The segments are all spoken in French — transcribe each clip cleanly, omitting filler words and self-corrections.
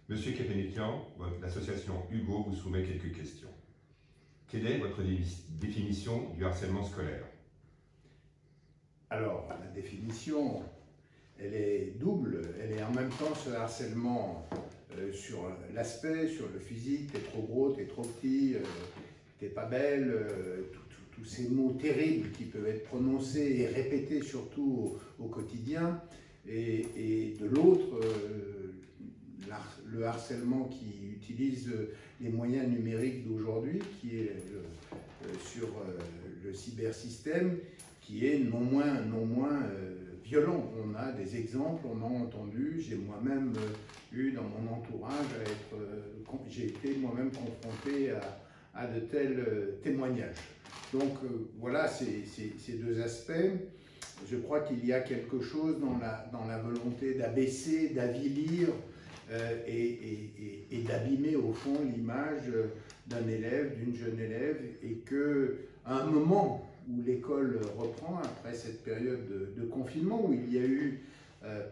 Monsieur Képénétian, l'association Hugo vous soumet quelques questions. Quelle est votre définition du harcèlement scolaire? Alors, la définition, elle est double. Elle est en même temps ce harcèlement sur l'aspect, sur le physique, t'es trop gros, t'es trop petit, t'es pas belle, tous ces mots terribles qui peuvent être prononcés et répétés surtout au quotidien. Et de l'autre, le harcèlement qui utilise les moyens numériques d'aujourd'hui, qui est sur le cybersystème, qui est non moins violent. On a des exemples, on a entendu, j'ai moi-même eu dans mon entourage j'ai été moi-même confronté à de tels témoignages. Donc voilà ces deux aspects. Je crois qu'il y a quelque chose dans la volonté d'abaisser, d'avilir et d'abîmer au fond l'image d'un élève, d'une jeune élève, et qu'à un moment où l'école reprend, après cette période de confinement, où il y a eu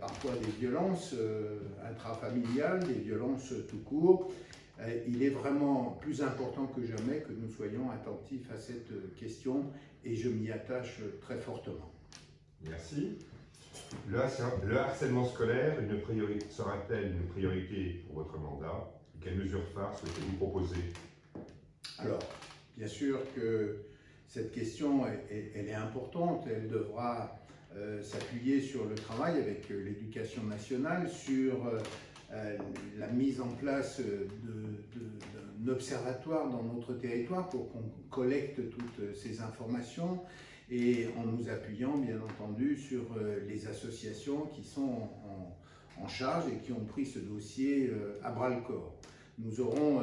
parfois des violences intrafamiliales, des violences tout court, il est vraiment plus important que jamais que nous soyons attentifs à cette question, et je m'y attache très fortement. Merci. Le harcèlement scolaire sera-t-elle une priorité pour votre mandat? Quelles mesures phares souhaitez-vous proposer? Alors, bien sûr que cette question, elle est importante. Elle devra s'appuyer sur le travail avec l'éducation nationale, sur la mise en place d'un observatoire dans notre territoire pour qu'on collecte toutes ces informations, et en nous appuyant bien entendu sur les associations qui sont en charge et qui ont pris ce dossier à bras-le-corps. Nous aurons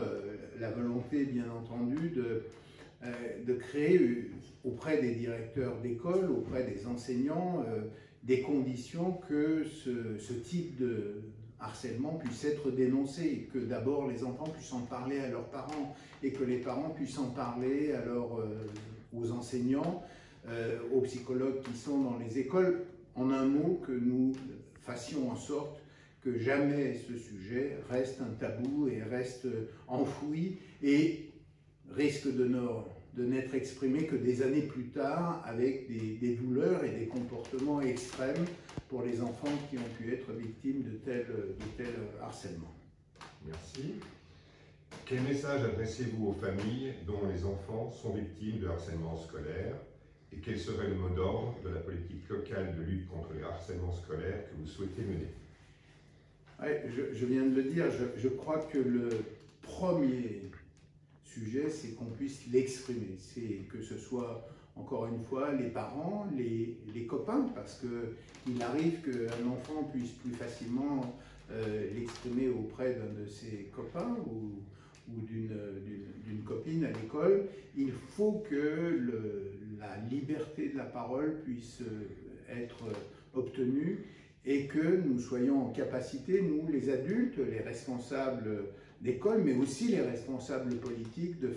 la volonté bien entendu de créer auprès des directeurs d'école, auprès des enseignants, des conditions que ce type de harcèlement puisse être dénoncé, et que d'abord les enfants puissent en parler à leurs parents, et que les parents puissent en parler aux enseignants, aux psychologues qui sont dans les écoles. En un mot, que nous fassions en sorte que jamais ce sujet reste un tabou et reste enfoui et risque de n'être exprimé que des années plus tard, avec des douleurs et des comportements extrêmes pour les enfants qui ont pu être victimes de tel harcèlement. Merci. Quel message adressez-vous aux familles dont les enfants sont victimes de harcèlement scolaire? Et quel serait le mot d'ordre de la politique locale de lutte contre le harcèlement scolaire que vous souhaitez mener? Ouais, je viens de le dire, je crois que le premier sujet, c'est qu'on puisse l'exprimer. C'est que ce soit, encore une fois, les parents, les copains, parce qu'il arrive qu'un enfant puisse plus facilement l'exprimer auprès d'un de ses copains ou d'une copine à l'école. Il faut que la liberté de la parole puisse être obtenue, et que nous soyons en capacité, nous les adultes, les responsables d'école, mais aussi les responsables politiques, de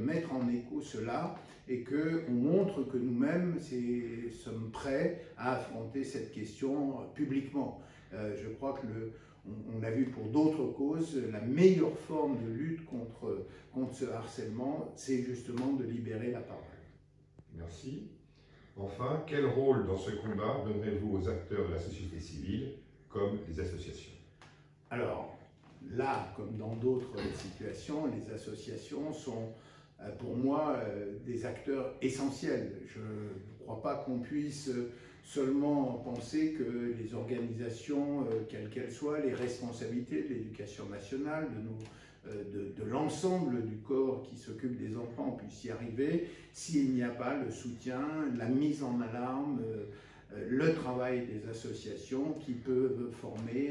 mettre en écho cela, et qu'on montre que nous-mêmes sommes prêts à affronter cette question publiquement. Je crois que on l'a vu pour d'autres causes, la meilleure forme de lutte contre ce harcèlement, c'est justement de libérer la parole. Merci. Enfin, quel rôle dans ce combat donnerez-vous aux acteurs de la société civile, comme les associations? Alors, là, comme dans d'autres situations, les associations sont, pour moi, des acteurs essentiels. Je ne crois pas qu'on puisse seulement penser que les organisations, quelles qu'elles soient, les responsabilités de l'éducation nationale, de l'ensemble du corps qui s'occupe des enfants puissent y arriver, s'il n'y a pas le soutien, la mise en alarme, le travail des associations qui peuvent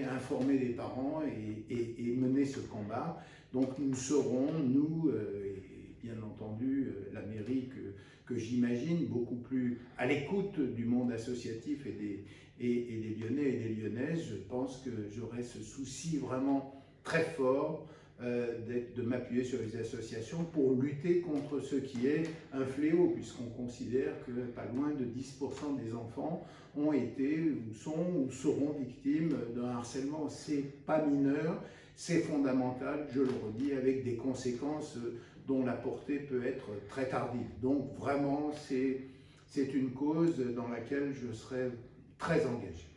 informer les parents et mener ce combat. Donc nous serons, nous, et bien entendu la mairie que j'imagine beaucoup plus à l'écoute du monde associatif et des Lyonnais et des Lyonnaises. Je pense que j'aurai ce souci vraiment très fort de m'appuyer sur les associations pour lutter contre ce qui est un fléau, puisqu'on considère que pas loin de 10% des enfants ont été ou sont ou seront victimes d'un harcèlement. C'est pas mineur, c'est fondamental, je le redis, avec des conséquences dont la portée peut être très tardive. Donc vraiment, c'est une cause dans laquelle je serai très engagé.